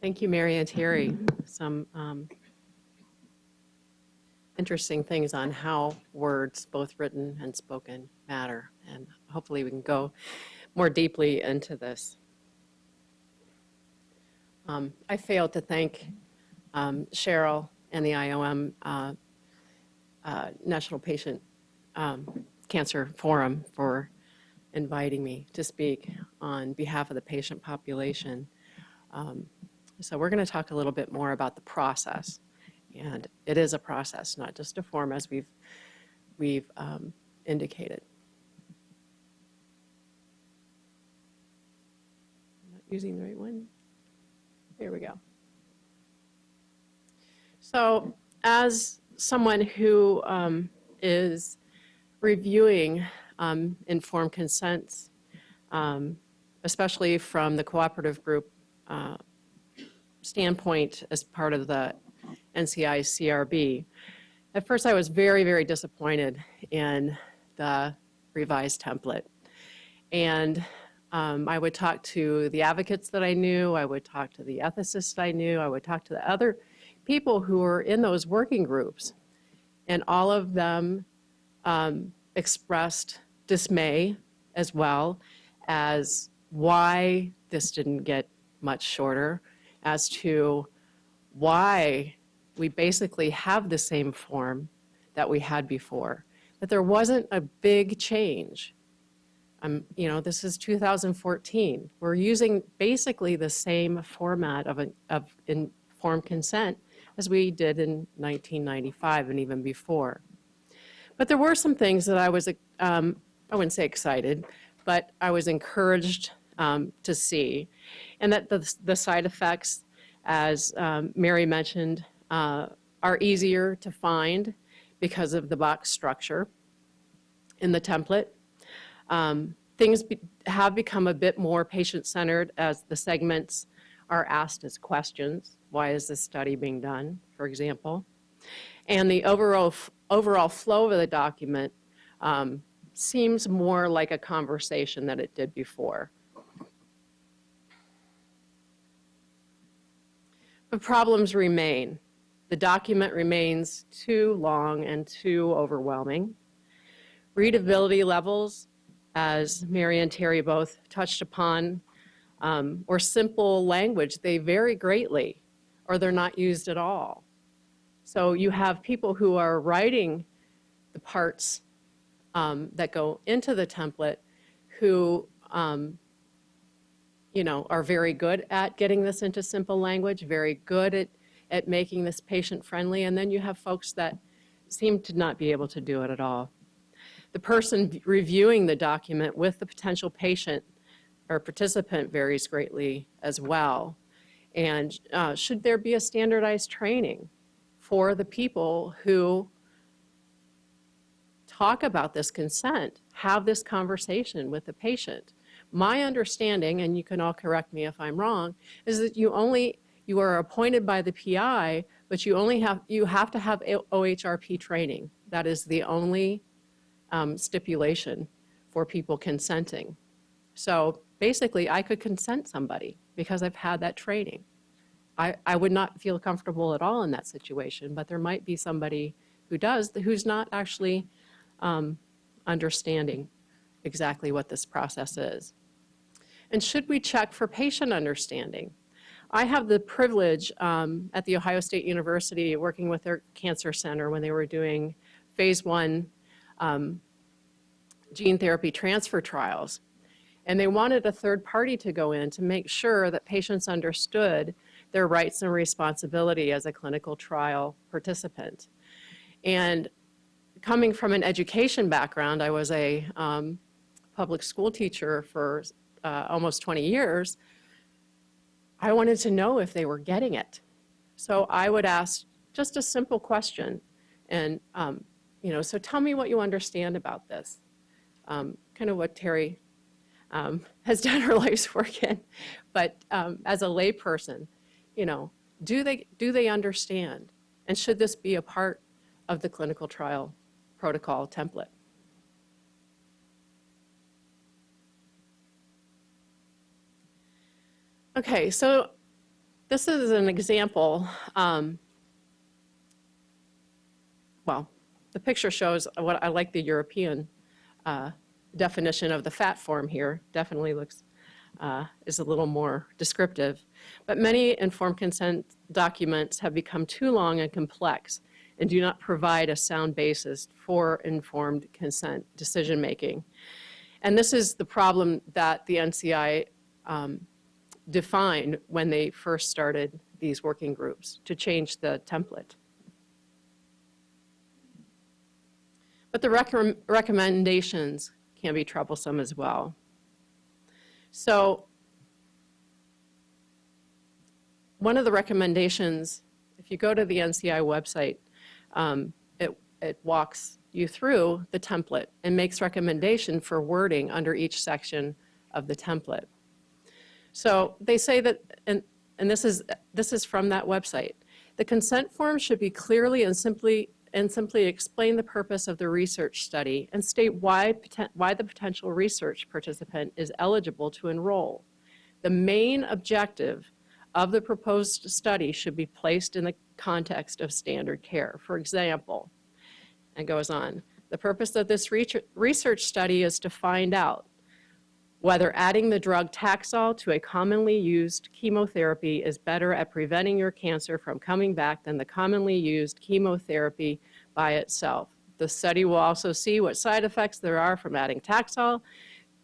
Thank you, Mary and Terry. Some interesting things on how words, both written and spoken, matter. And hopefully we can go more deeply into this. I failed to thank Cheryl and the IOM National Patient Cancer Forum for inviting me to speak on behalf of the patient population. So we're going to talk a little bit more about the process. And it is a process, not just a form, as we've indicated. I'm not using the right one. There we go. So as someone who is reviewing informed consents, especially from the cooperative group standpoint as part of the NCI CRB, at first I was very, very disappointed in the revised template. And I would talk to the advocates that I knew, I would talk to the ethicists I knew, I would talk to the other people who were in those working groups. And all of them expressed dismay as well as why this didn't get much shorter, as to why we basically have the same form that we had before, that there wasn't a big change. You know, this is 2014. We're using basically the same format of informed consent as we did in 1995 and even before. But there were some things that I was, I wouldn't say excited, but I was encouraged to see. And that the side effects, as Mary mentioned, are easier to find because of the box structure in the template. Things have become a bit more patient-centered as the segments are asked as questions. Why is this study being done, for example? And the overall flow of the document seems more like a conversation than it did before. But problems remain. The document remains too long and too overwhelming. Readability levels, as Mary and Terry both touched upon, or simple language, they vary greatly, or they're not used at all. So you have people who are writing the parts that go into the template who you know, are very good at getting this into simple language, very good at making this patient-friendly, and then you have folks that seem to not be able to do it at all. The person reviewing the document with the potential patient or participant varies greatly as well. And should there be a standardized training for the people who talk about this consent, have this conversation with the patient? My understanding, and you can all correct me if I'm wrong, is that you are appointed by the PI, but you have to have OHRP training. That is the only stipulation for people consenting. So basically, I could consent somebody because I've had that training. I would not feel comfortable at all in that situation, but there might be somebody who does, who's not actually understanding exactly what this process is. And should we check for patient understanding? I have the privilege at The Ohio State University working with their cancer center when they were doing phase 1 gene therapy transfer trials. And they wanted a third party to go in to make sure that patients understood their rights and responsibility as a clinical trial participant. And coming from an education background, I was a public school teacher for almost 20 years. I wanted to know if they were getting it. So I would ask just a simple question. And, you know, so tell me what you understand about this. Kind of what Terry has done her life's work in. But as a layperson, you know, do they understand? And should this be a part of the clinical trial protocol template? Okay, so this is an example. Well, the picture shows what I like the European definition of the FAT form here. Definitely looks is a little more descriptive. But many informed consent documents have become too long and complex and do not provide a sound basis for informed consent decision making. And this is the problem that the NCI defined when they first started these working groups to change the template. But the recommendations can be troublesome as well. So one of the recommendations, if you go to the NCI website, it walks you through the template and makes recommendation for wording under each section of the template. So they say that, and this is from that website, the consent form should be clearly and simply explain the purpose of the research study and state why the potential research participant is eligible to enroll. The main objective of the proposed study should be placed in the context of standard care. For example, and goes on, the purpose of this research study is to find out whether adding the drug Taxol to a commonly used chemotherapy is better at preventing your cancer from coming back than the commonly used chemotherapy by itself. The study will also see what side effects there are from adding Taxol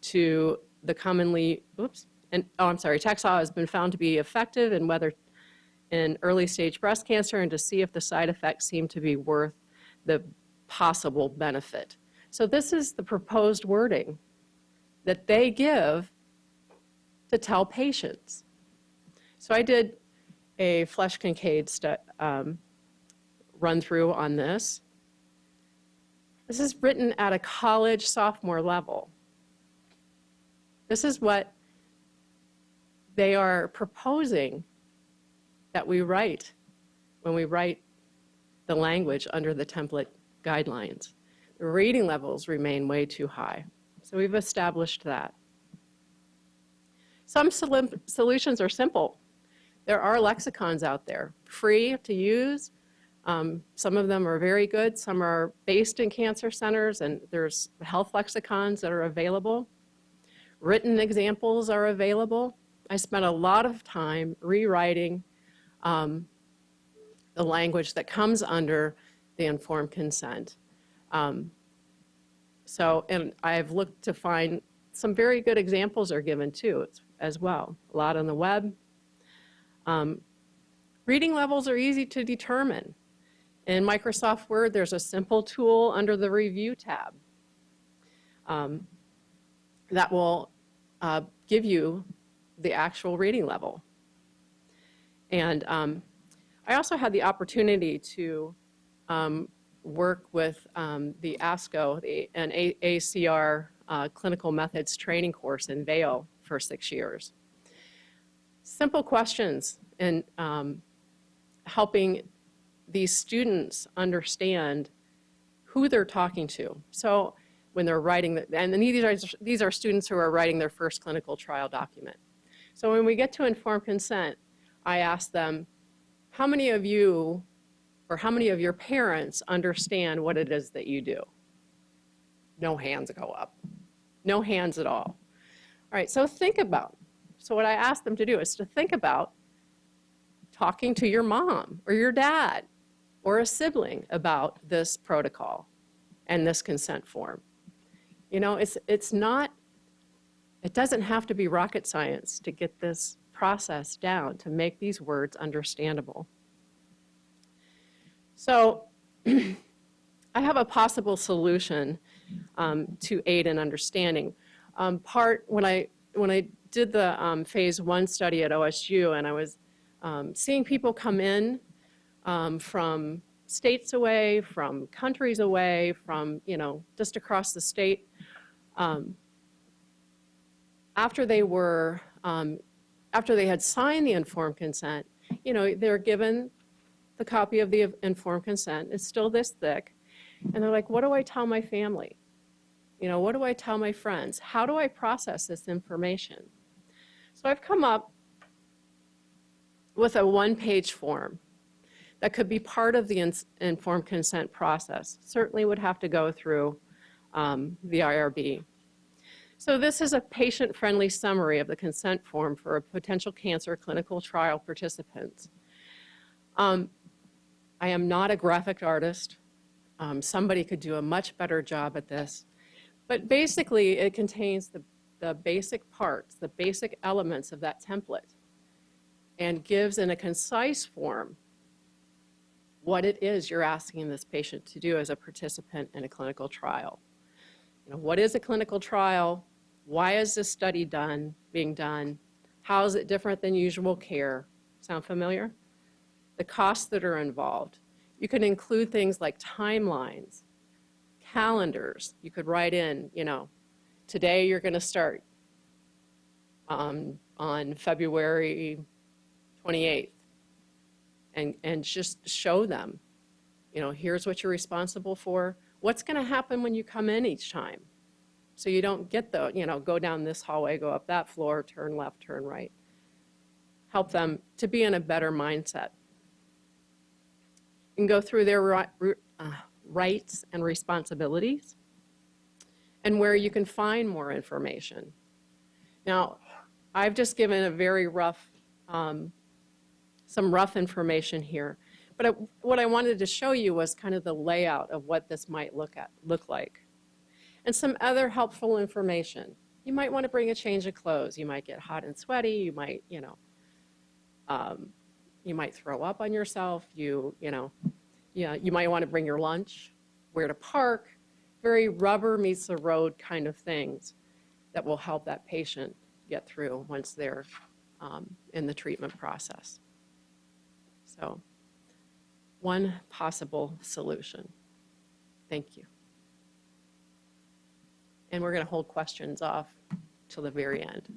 to the commonly, Taxol has been found to be effective in early stage breast cancer, and to see if the side effects seem to be worth the possible benefit. So this is the proposed wording that they give to tell patients. So I did a Flesch-Kincaid run through on this. This is written at a college sophomore level. This is what they are proposing that we write when we write the language under the template guidelines. The reading levels remain way too high. So we've established that. Some solutions are simple. There are lexicons out there, free to use. Some of them are very good. Some are based in cancer centers, and there's health lexicons that are available. Written examples are available. I spent a lot of time rewriting the language that comes under the informed consent. And I've looked to find some very good examples are given too, as well. A lot on the web. Reading levels are easy to determine. In Microsoft Word, there's a simple tool under the Review tab that will give you the actual reading level. And I also had the opportunity to work with the ASCO and ACR clinical methods training course in Vail for 6 years. Simple questions and helping these students understand who they're talking to. So when they're writing, and these are students who are writing their first clinical trial document. So when we get to informed consent, I ask them, how many of you or how many of your parents understand what it is that you do? No hands go up. No hands at all. All right, so think about. So what I ask them to do is to think about talking to your mom or your dad or a sibling about this protocol and this consent form. You know, it doesn't have to be rocket science to get this process down, to make these words understandable. So I have a possible solution to aid in understanding. When I did the phase 1 study at OSU, and I was seeing people come in from states away, from countries away, from, just across the state. After they had signed the informed consent, they're given the copy of the informed consent. It's still this thick. And they're like, what do I tell my family? What do I tell my friends? How do I process this information? So I've come up with a one-page form that could be part of the informed consent process. Certainly would have to go through the IRB. So this is a patient-friendly summary of the consent form for a potential cancer clinical trial participants. I am not a graphic artist. Somebody could do a much better job at this. But basically, it contains the basic parts, the basic elements of that template, and gives in a concise form what it is you're asking this patient to do as a participant in a clinical trial. You know, what is a clinical trial? Why is this study being done? How is it different than usual care? Sound familiar? The costs that are involved. You can include things like timelines, calendars. You could write in, you know, today you're going to start on February 28th, and just show them, you know, here's what you're responsible for. What's going to happen when you come in each time? So you don't get the, you know, go down this hallway, go up that floor, turn left, turn right. Help them to be in a better mindset. And go through their rights and responsibilities and where you can find more information. Now, I've just given a very rough, some rough information here. But what I wanted to show you was kind of the layout of what this might look like. And some other helpful information. You might want to bring a change of clothes. You might get hot and sweaty. You might, you know, you might throw up on yourself. You might want to bring your lunch, where to park, very rubber meets the road kind of things that will help that patient get through once they're in the treatment process. So, one possible solution. Thank you. And we're going to hold questions off till the very end.